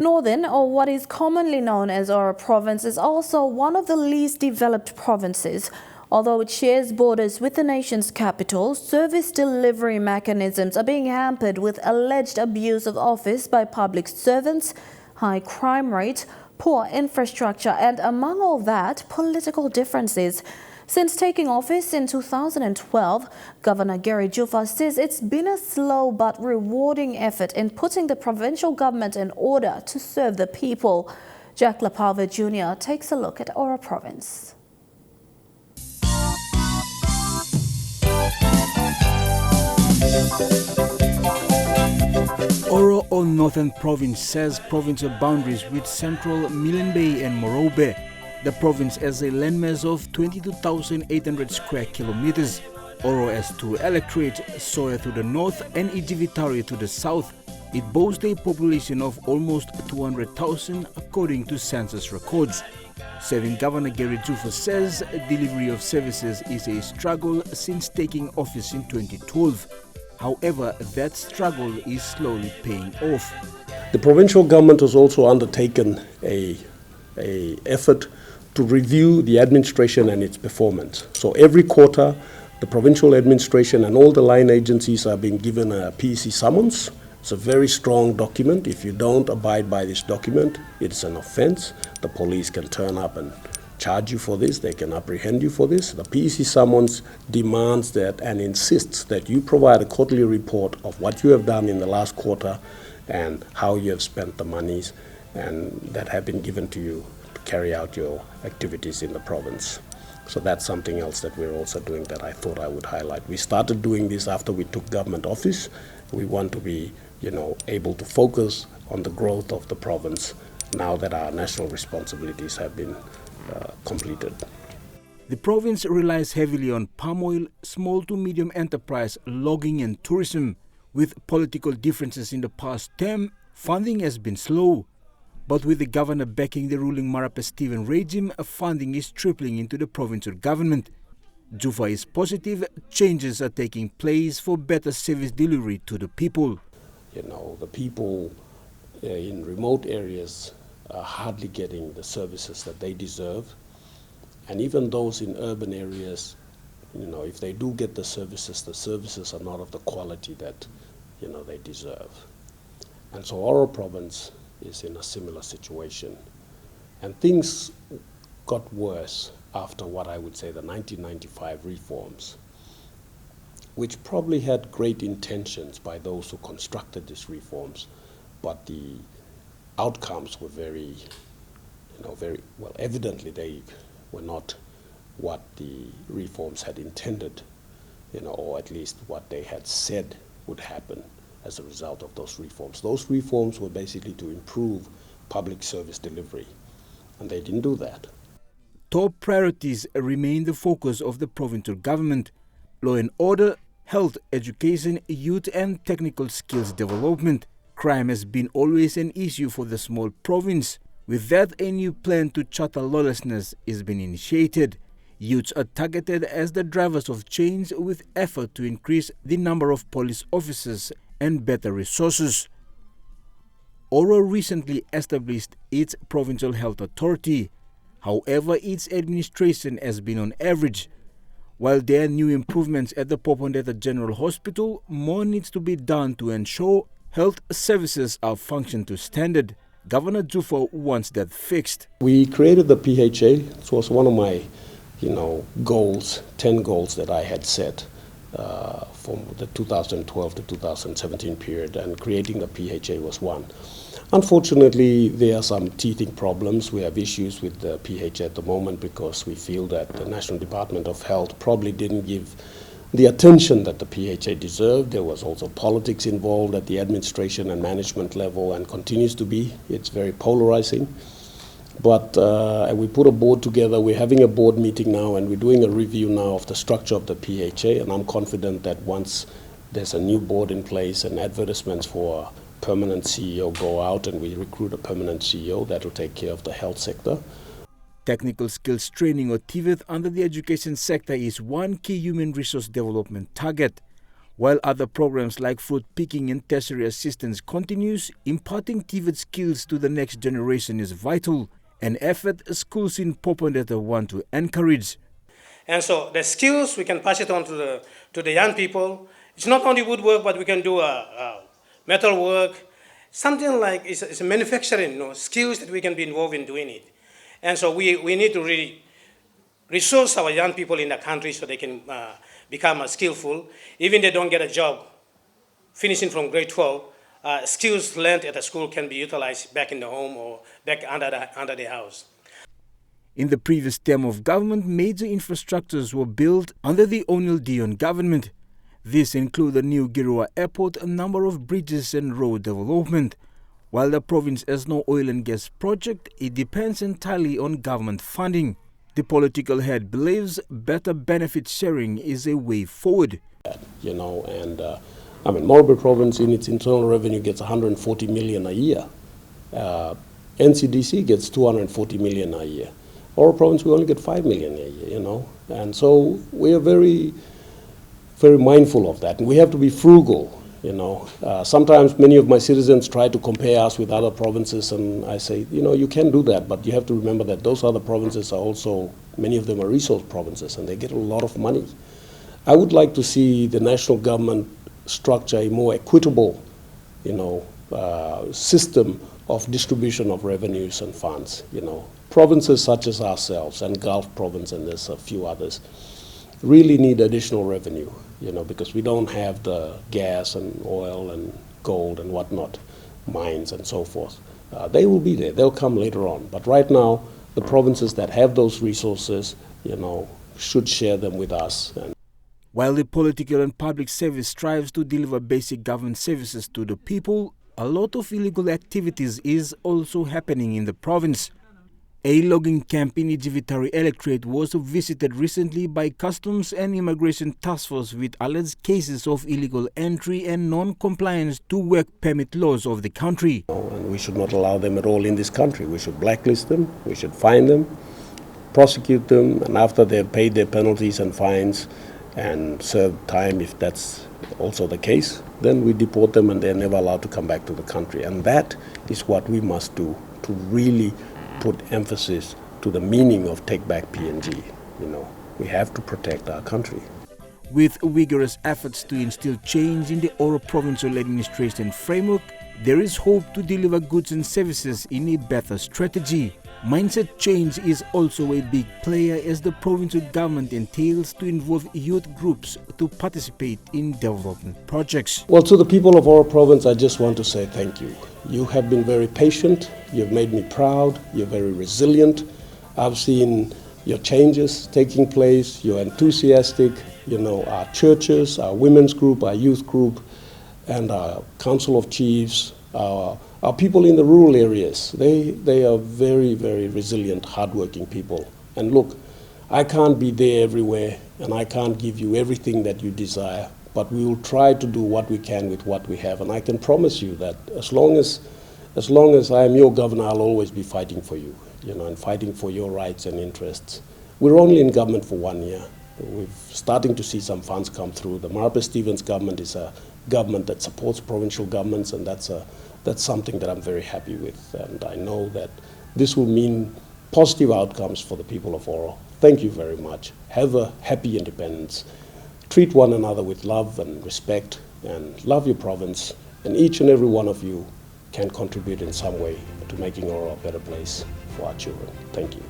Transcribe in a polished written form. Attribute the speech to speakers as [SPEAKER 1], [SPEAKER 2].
[SPEAKER 1] Northern, or what is commonly known as Oro Province, is also one of the least developed provinces. Although it shares borders with the nation's capital, service delivery mechanisms are being hampered with alleged abuse of office by public servants, high crime rate, poor infrastructure, and among all that, political differences. Since taking office in 2012, Governor Gary Juffa says it's been a slow but rewarding effort in putting the provincial government in order to serve the people. Lapauve Jnr takes a look at Oro Province.
[SPEAKER 2] Oro or Northern Province shares provincial boundaries with Central, Milne Bay and Morobe. The province has a landmass of 22,800 square kilometers. Oro has two electorates, Soya to the north and Ijivitari to the south. It boasts a population of almost 200,000 according to census records. Serving Governor Gary Juffa says delivery of services is a struggle since taking office in 2012. However, that struggle is slowly paying off.
[SPEAKER 3] The provincial government has also undertaken a effort to review the administration and its performance. So every quarter, the provincial administration and all the line agencies are being given a PEC summons. It's a very strong document. If you don't abide by this document, it's an offense. The police can turn up and charge you for this. They can apprehend you for this. The PEC summons demands that and insists that you provide a quarterly report of what you have done in the last quarter and how you have spent the monies and that have been given to you to carry out your activities in the province. So that's something else that we're also doing that I thought I would highlight. We started doing this after we took government office. We want to be, able to focus on the growth of the province now that our national responsibilities have been completed.
[SPEAKER 2] The province relies heavily on palm oil, small to medium enterprise, logging and tourism. With political differences in the past term, funding has been slow. But with the governor backing the ruling Marape-Stephen regime, funding is tripling into the provincial government. Juffa is positive changes are taking place for better service delivery to the people.
[SPEAKER 3] The people in remote areas are hardly getting the services that they deserve. And even those in urban areas, if they do get the services are not of the quality that, they deserve. And so Oro Province is in a similar situation. And things got worse after what I would say the 1995 reforms, which probably had great intentions by those who constructed these reforms, but the outcomes were very well, evidently they were not what the reforms had intended, or at least what they had said would happen as a result of those reforms. Those reforms were basically to improve public service delivery, and they didn't do that.
[SPEAKER 2] Top priorities remain the focus of the provincial government: law and order, health, education, youth and technical skills development. Crime has been always an issue for the small province. With that, a new plan to charter lawlessness has been initiated. Youths are targeted as the drivers of change with effort to increase the number of police officers and better resources. Oro recently established its provincial health authority. However, its administration has been on average. While there are new improvements at the Lapauve General Hospital, more needs to be done to ensure health services are function to standard. Governor Juffa wants that fixed.
[SPEAKER 3] We created the PHA. It was one of my, goals, 10 goals that I had set from the 2012 to 2017 period, and creating the PHA was one. Unfortunately, there are some teething problems. We have issues with the PHA at the moment because we feel that the National Department of Health probably didn't give the attention that the PHA deserved. There was also politics involved at the administration and management level and continues to be. It's very polarizing. But we put a board together. We're having a board meeting now and we're doing a review now of the structure of the PHA, and I'm confident that once there's a new board in place and advertisements for a permanent CEO go out and we recruit a permanent CEO, that will take care of the health sector.
[SPEAKER 2] Technical skills training or TVET under the education sector is one key human resource development target. While other programs like fruit picking and tertiary assistance continues, imparting TVET skills to the next generation is vital, an effort schools in Popondetta want to encourage.
[SPEAKER 4] And so the skills, we can pass it on to the young people. It's not only woodwork, but we can do metal work, something like it's a manufacturing, skills that we can be involved in doing it. And so we need to really resource our young people in the country so they can become skillful. Even if they don't get a job, finishing from grade 12, skills learned at the school can be utilized back in the home or back under the house.
[SPEAKER 2] In the previous term of government, major infrastructures were built under the O'Neill Dion government. This include the new Girua Airport, a number of bridges and road development. While the province has no oil and gas project, it depends entirely on government funding. The political head believes better benefit sharing is a way forward.
[SPEAKER 3] Oro Province in its internal revenue gets 140 million a year. NCDC gets 240 million a year. Oro Province, we only get 5 million a year, And so we are very, very mindful of that. And we have to be frugal, Sometimes many of my citizens try to compare us with other provinces, and I say, you can do that, but you have to remember that those other provinces are also, many of them are resource provinces, and they get a lot of money. I would like to see the national government structure a more equitable, system of distribution of revenues and funds, Provinces such as ourselves and Gulf Province, and there's a few others, really need additional revenue, because we don't have the gas and oil and gold and whatnot, mines and so forth. They will be there, they'll come later on. But right now, the provinces that have those resources, should share them with us.
[SPEAKER 2] While the political and public service strives to deliver basic government services to the people, a lot of illegal activities is also happening in the province. A logging camp in Ijivitari electorate was visited recently by Customs and Immigration Task Force with alleged cases of illegal entry and non-compliance to work permit laws of the country.
[SPEAKER 3] And we should not allow them at all in this country. We should blacklist them, we should fine them, prosecute them, and after they've paid their penalties and fines and served time, if that's also the case, then we deport them and they're never allowed to come back to the country. And that is what we must do to really put emphasis to the meaning of Take Back PNG. We have to protect our country.
[SPEAKER 2] With vigorous efforts to instill change in the Oro Provincial administration framework, there is hope to deliver goods and services in a better strategy. Mindset change is also a big player as the provincial government entails to involve youth groups to participate in development projects.
[SPEAKER 3] Well, to the people of Oro Province, I just want to say thank you. You have been very patient, you've made me proud, you're very resilient. I've seen your changes taking place, you're enthusiastic. Our churches, our women's group, our youth group, and our Council of Chiefs, our people in the rural areas, they are very, very resilient, hardworking people. And look, I can't be there everywhere, and I can't give you everything that you desire, but we will try to do what we can with what we have. And I can promise you that as long as I am your governor, I'll always be fighting for you, and fighting for your rights and interests. We're only in government for 1 year. We're starting to see some funds come through. The Marper Stevens government is a government that supports provincial governments, and that's something that I'm very happy with. And I know that this will mean positive outcomes for the people of Oro. Thank you very much. Have a happy independence. Treat one another with love and respect, and love your province. And each and every one of you can contribute in some way to making Oro a better place for our children. Thank you.